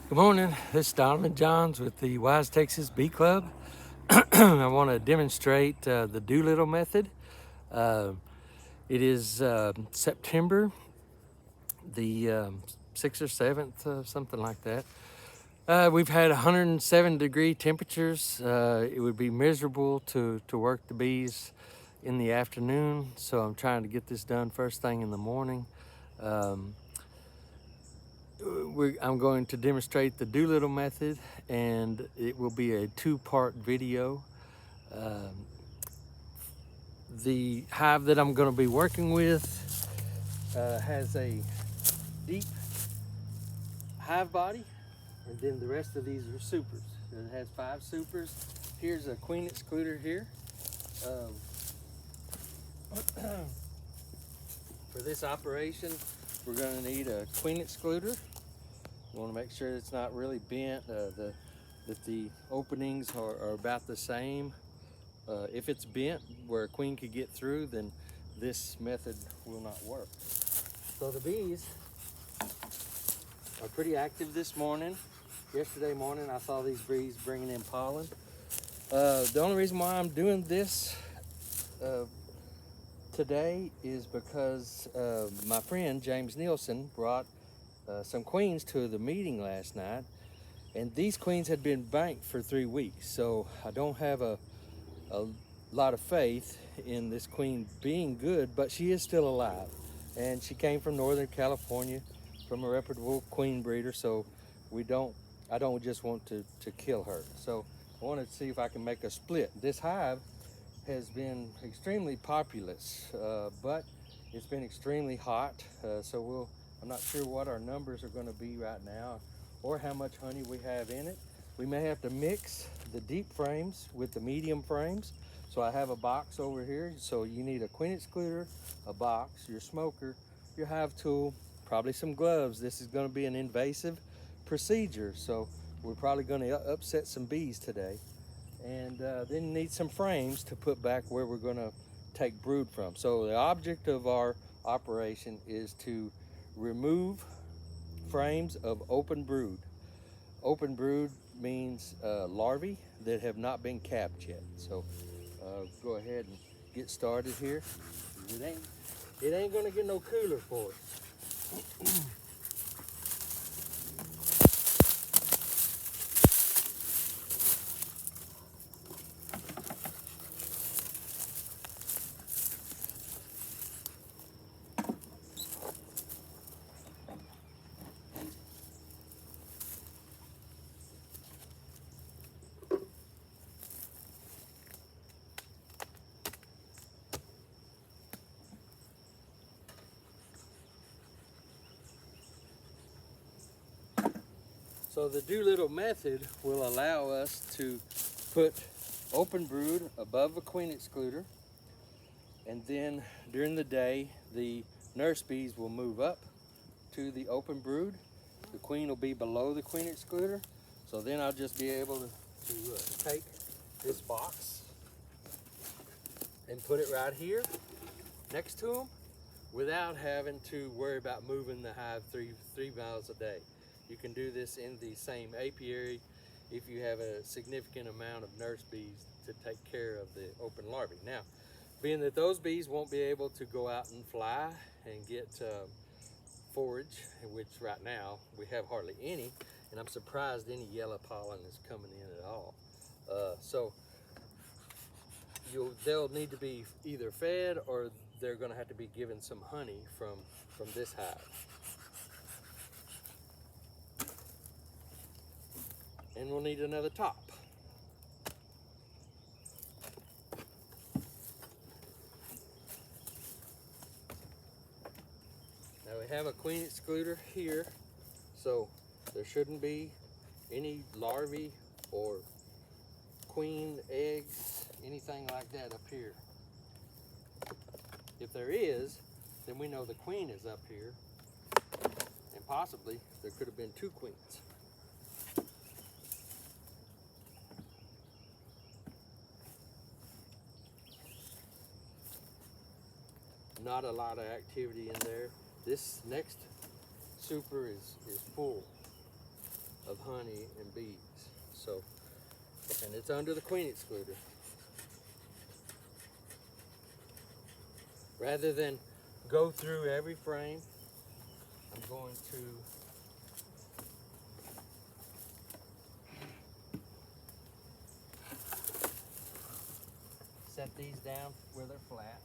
Good morning, this is Donovan Johns with the Wise Texas Bee Club. I want to demonstrate the Doolittle method. Uh, it is September the 6th or 7th, something like that. We've had 107-degree temperatures. It would be miserable to work the bees in the afternoon, so I'm trying to get this done first thing in the morning. I'm going to demonstrate the Doolittle method, and it will be a two-part video. The hive that I'm going to be working with has a deep hive body, and then the rest of these are supers. It has 5 supers. Here's a queen excluder here. Um, for this operation, we're going to need a queen excluder. You want to make sure it's not really bent, that the openings are about the same. If it's bent where a queen could get through, then this method will not work. So the bees are pretty active this morning. Yesterday morning I saw these bees bringing in pollen. The only reason why I'm doing this today is because my friend James Nielsen brought some queens to the meeting last night, and these queens had been banked for 3 weeks, so I don't have a lot of faith in this queen being good, but she is still alive, and she came from Northern California from a reputable queen breeder, so I don't just want to kill her. So I wanted to see if I can make a split. This hive has been extremely populous, but it's been extremely hot, so I'm not sure what our numbers are going to be right now or how much honey we have in it. We may have to mix the deep frames with the medium frames. So I have a box over here. So you need a queen excluder, a box, your smoker, your hive tool, probably some gloves. This is going to be an invasive procedure, so we're probably going to upset some bees today. And then you need some frames to put back where we're going to take brood from. So the object of our operation is to remove frames of open brood. Open brood means larvae that have not been capped yet. So go ahead and get started here. It ain't gonna get no cooler for us. So the Doolittle method will allow us to put open brood above a queen excluder, and then during the day the nurse bees will move up to the open brood. The queen will be below the queen excluder, so then I'll just be able to take this box and put it right here next to them without having to worry about moving the hive three miles a day. You can do this in the same apiary if you have a significant amount of nurse bees to take care of the open larvae. Now, being that those bees won't be able to go out and fly and get forage, which right now we have hardly any, and I'm surprised any yellow pollen is coming in at all. So they'll need to be either fed or they're going to have to be given some honey from this hive. And we'll need another top. Now we have a queen excluder here, so there shouldn't be any larvae or queen eggs, anything like that up here. If there is, then we know the queen is up here, and possibly there could have been 2 queens. Not a lot of activity in there. This next super is full. of honey and bees. So, and it's under the queen excluder. Rather than go through every frame, I'm going to set these down where they're flat.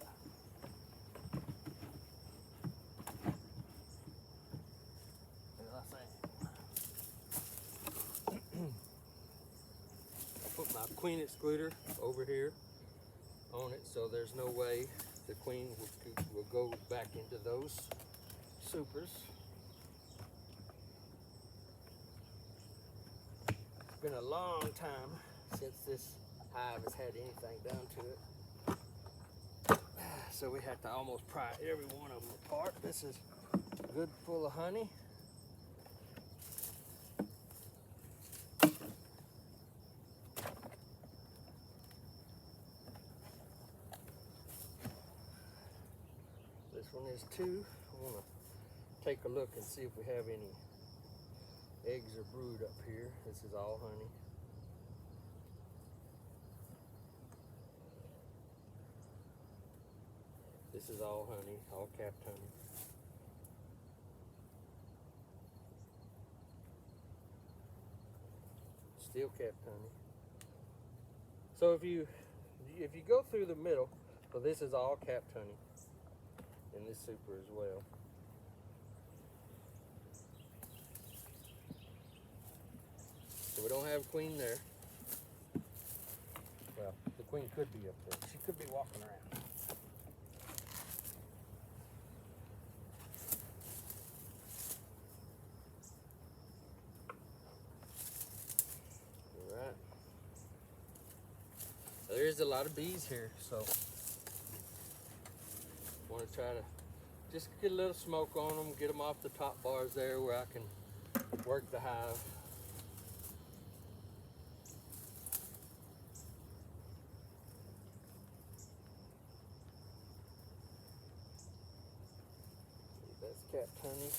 Put my queen excluder over here on it, so there's no way the queen will go back into those supers. It's been a long time since this hive has had anything done to it, so we have to almost pry every one of them apart. This is good, full of honey. This one is 2. I want to take a look and see if we have any eggs or brood up here. This is all honey. This is all honey, all capped honey. Still capped honey. So if you go through the middle, so this is all capped honey in this super as well. So we don't have a queen there. Well, the queen could be up there. She could be walking around. There is a lot of bees here, so I want to try to just get a little smoke on them, get them off the top bars there where I can work the hive. That's capped honey.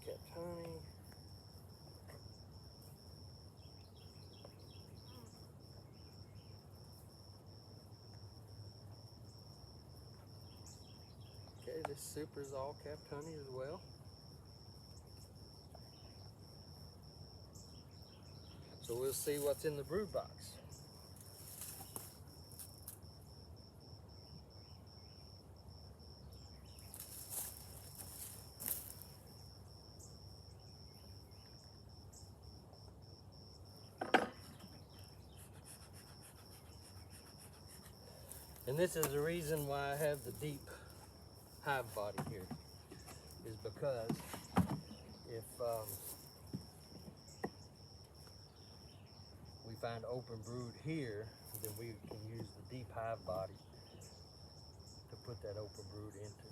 Capped honey. Okay, this super is all capped honey as well. So we'll see what's in the brood box. And this is the reason why I have the deep hive body here, is because if we find open brood here, then we can use the deep hive body to put that open brood into.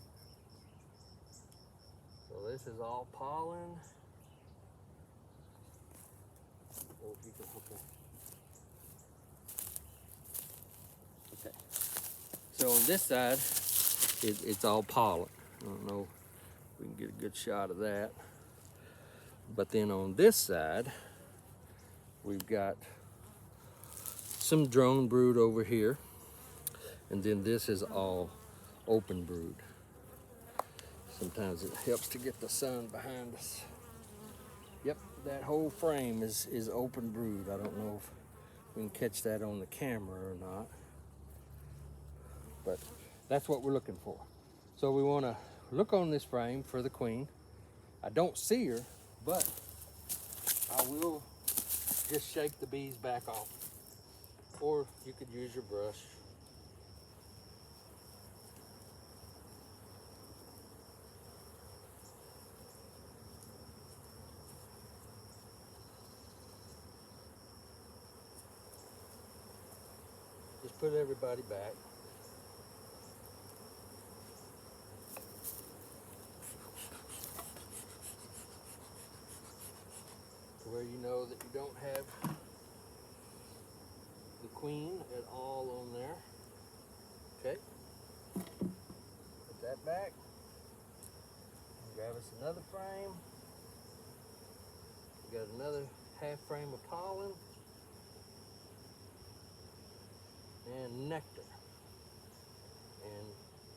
So this is all pollen. Oh, if you can, okay. So on this side, it's all pollen. I don't know if we can get a good shot of that. But then on this side, we've got some drone brood over here. And then this is all open brood. Sometimes it helps to get the sun behind us. Yep, that whole frame is open brood. I don't know if we can catch that on the camera or not. But that's what we're looking for. So we want to look on this frame for the queen. I don't see her, but I will just shake the bees back off. Or you could use your brush. Just put everybody back. To where you know that you don't have the queen at us another frame. We got another half frame of pollen and nectar.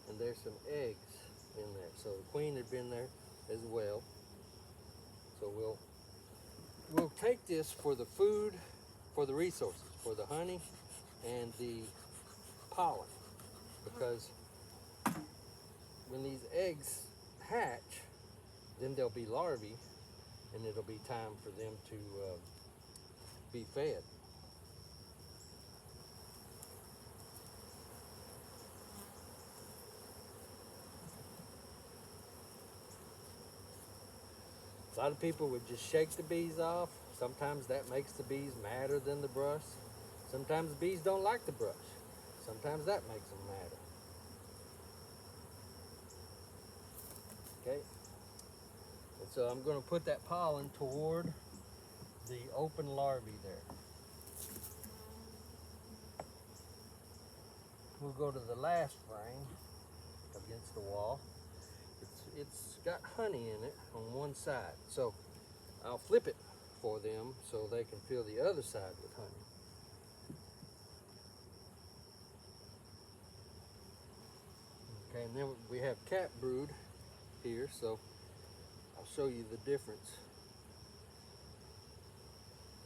And there's some eggs in there. So the queen had been there as well. So we'll take this for the food, for the resources, for the honey and the pollen, because when these eggs hatch, then they'll be larvae, and it'll be time for them to be fed. A lot of people would just shake the bees off. Sometimes that makes the bees madder than the brush. Sometimes the bees don't like the brush. Sometimes that makes them madder. Okay, and so I'm going to put that pollen toward the open larvae there. We'll go to the last frame against the wall. It's got honey in it on one side, so I'll flip it for them so they can fill the other side with honey. Okay, and then we have cat brood here, so I'll show you the difference.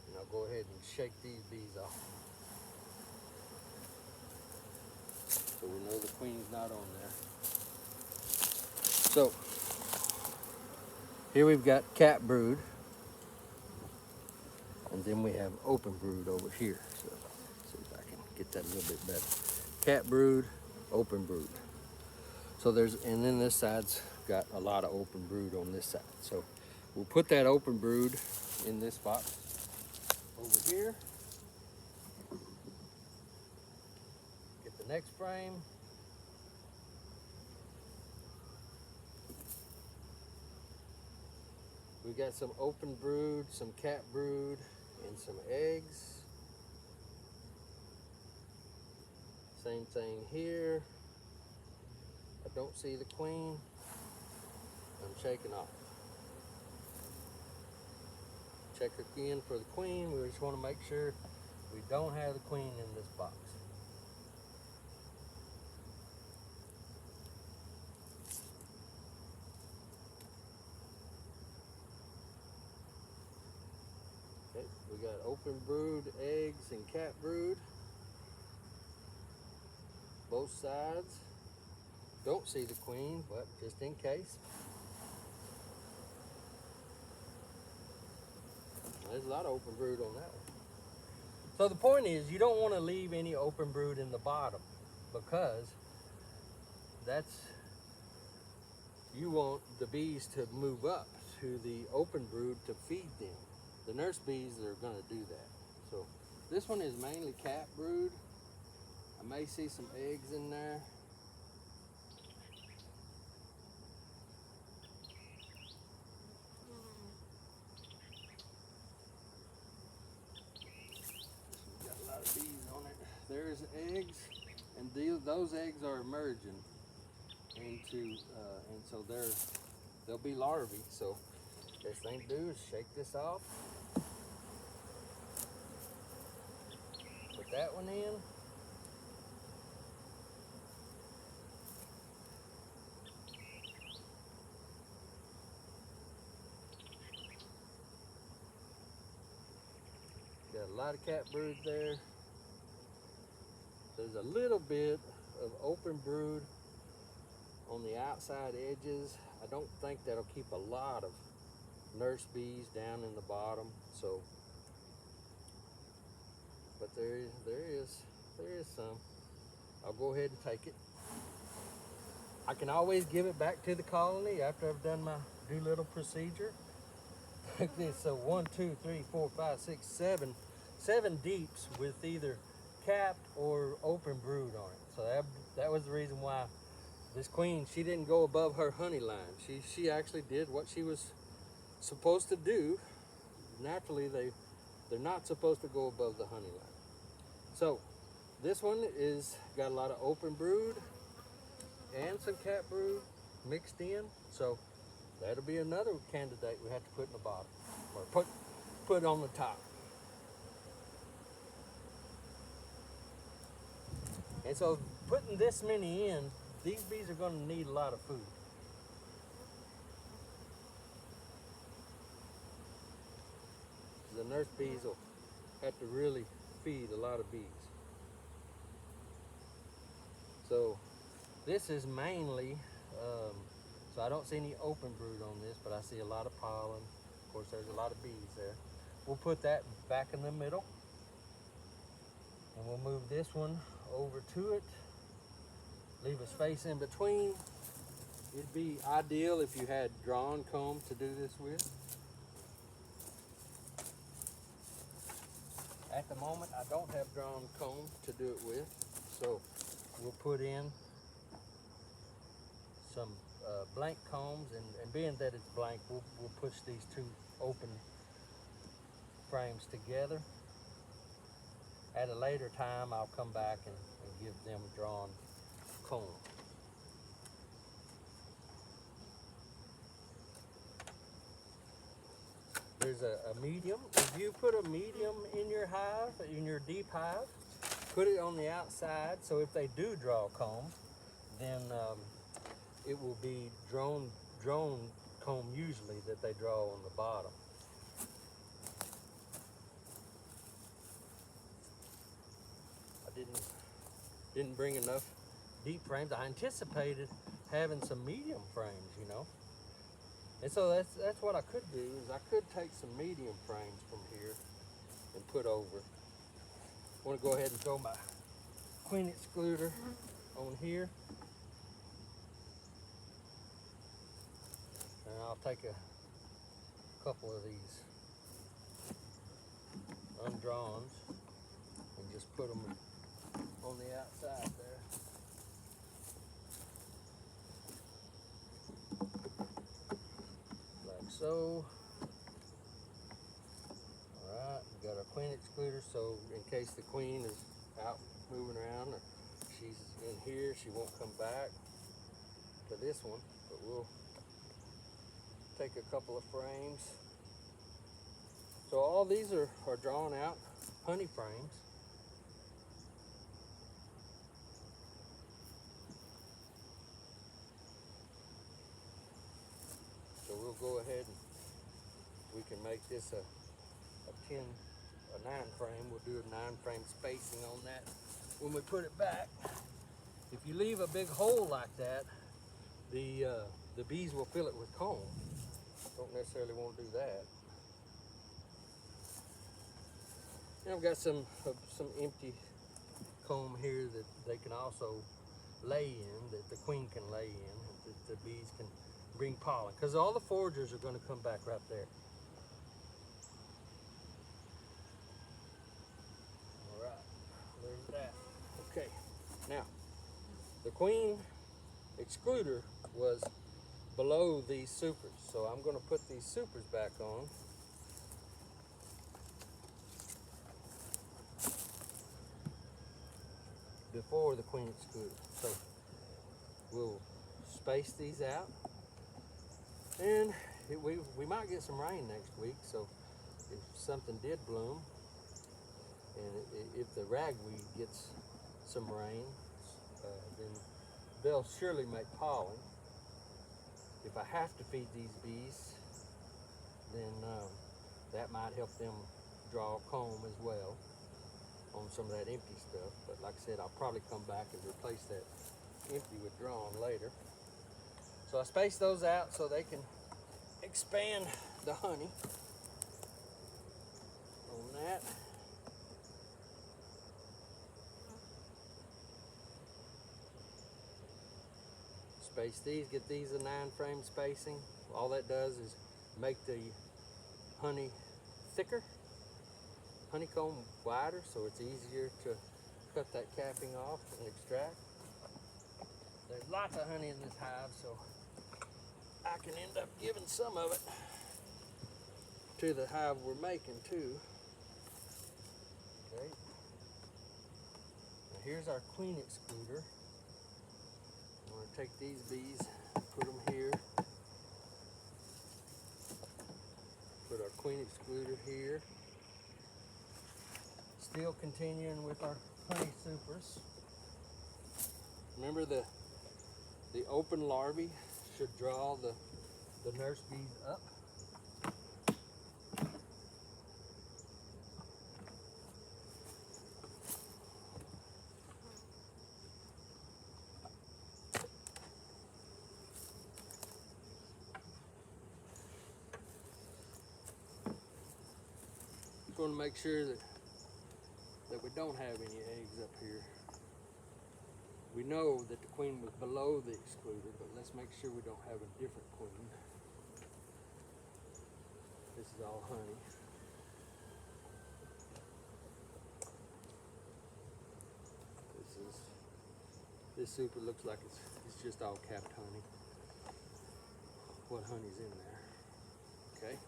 And I'll go ahead and shake these bees off, so we know the queen's not on there. So here we've got cat brood, and then we have open brood over here. So let's see if I can get that a little bit better. Cat brood, open brood. So and then this side's got a lot of open brood on this side. So we'll put that open brood in this box over here. Get the next frame. We got some open brood, some cat brood, and some eggs. Same thing here. I don't see the queen. I'm shaking off. Check again for the queen. We just want to make sure we don't have the queen in this box. Okay, we got open brood, eggs, and cat brood. Both sides. Don't see the queen, but just in case. There's a lot of open brood on that one. So the point is, you don't want to leave any open brood in the bottom, because you want the bees to move up to the open brood to feed them. The nurse bees are going to do that. So this one is mainly cat brood. I may see some eggs in there. There's eggs, and those eggs are emerging into, and so they'll be larvae. So best thing to do is shake this off, put that one in, got a lot of cat brood there. There's a little bit of open brood on the outside edges. I don't think that'll keep a lot of nurse bees down in the bottom. So, but there is some. I'll go ahead and take it. I can always give it back to the colony after I've done my Doolittle procedure. Like this. So 1, 2, 3, 4, 5, 6, 7 deeps with either capped or open brood on it. So that was the reason why this queen, she didn't go above her honey line. She actually did what she was supposed to do. Naturally, they're not supposed to go above the honey line. So this one is got a lot of open brood and some cat brood mixed in. So that'll be another candidate we have to put in the bottom, or put on the top. And so putting this many in, these bees are going to need a lot of food. The nurse bees will have to really feed a lot of bees. So this is mainly, so I don't see any open brood on this, but I see a lot of pollen. Of course, there's a lot of bees there. We'll put that back in the middle, and we'll move this one over to it. Leave a space in between. It'd be ideal if you had drawn comb to do this with. At the moment, I don't have drawn comb to do it with, so we'll put in some blank combs, and being that it's blank, we'll push these two open frames together. At a later time, I'll come back and give them drawn comb. There's a medium. If you put a medium in your hive, in your deep hive, put it on the outside, so if they do draw comb, then it will be drone comb usually that they draw on the bottom. I didn't bring enough deep frames. I anticipated having some medium frames, you know. And so that's what I could do, is I could take some medium frames from here and put over. I want to go ahead and throw my queen excluder on here. And I'll take a couple of these undrawns and just put them on the outside there. So, alright, we got our queen excluder, so in case the queen is out moving around, or she's in here, she won't come back to this one, but we'll take a couple of frames. So all these are drawn out honey frames. So we'll go ahead and we can make this a 9 frame. We'll do a 9 frame spacing on that when we put it back. If you leave a big hole like that, the bees will fill it with comb. Don't necessarily want to do that. And I've got some empty comb here that they can also lay in, that the queen can lay in, that the bees can bring pollen, because all the foragers are going to come back right there. All right, there's that. Okay, now the queen excluder was below these supers, so I'm going to put these supers back on. Before the queen excluder. So we'll space these out, and we might get some rain next week, so if something did bloom, and if the ragweed gets some rain, then they'll surely make pollen. If I have to feed these bees, then that might help them draw comb as well on some of that empty stuff. But like I said, I'll probably come back and replace that empty with drawn later. So I space those out so they can expand the honey on that. Space these, get these a 9 frame spacing. All that does is make the honey thicker, honeycomb wider, so it's easier to cut that capping off and extract. There's lots of honey in this hive, so I can end up giving some of it to the hive we're making too. Okay. Now here's our queen excluder. I'm going to take these bees, put them here. Put our queen excluder here. Still continuing with our honey supers. Remember the open larvae should draw the nurse bees up. Just want to make sure that we don't have any eggs up here. We know that the queen was below the excluder, but let's make sure we don't have a different queen. This is all honey. This super looks like it's just all capped honey. What honey's in there? Okay,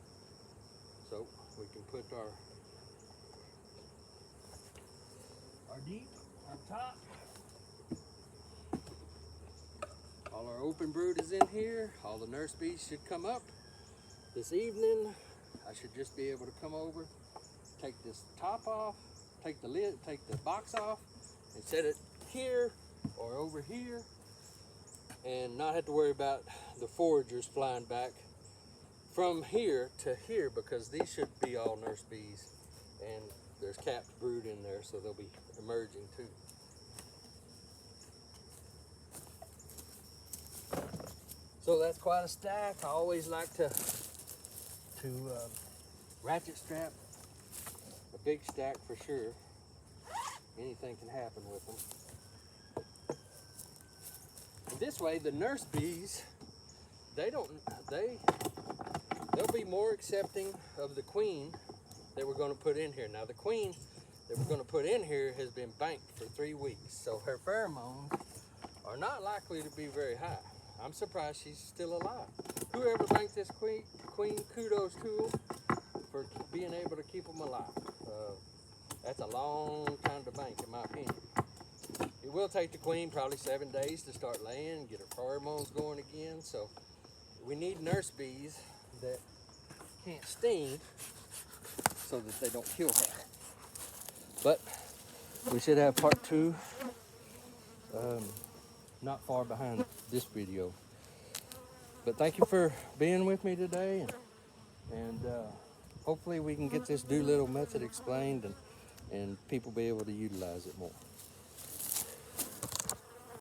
so we can put our deep on top. All our open brood is in here. All the nurse bees should come up this evening. I should just be able to come over, take this top off, take the lid, take the box off, and set it here or over here, and not have to worry about the foragers flying back from here to here, because these should be all nurse bees, and there's capped brood in there, so they'll be emerging too. So that's quite a stack. I always like to ratchet strap a big stack for sure. Anything can happen with them. And this way, the nurse bees, they'll be more accepting of the queen that we're going to put in here. Now, the queen that we're going to put in here has been banked for 3 weeks, so her pheromones are not likely to be very high. I'm surprised she's still alive. Whoever banked this queen, kudos to them for being able to keep them alive. That's a long time to bank, in my opinion. It will take the queen probably 7 days to start laying, get her pheromones going again. So we need nurse bees that can't sting so that they don't kill her. But we should have part 2 not far behind this video. But thank you for being with me today, and hopefully we can get this Doolittle method explained, and people be able to utilize it more.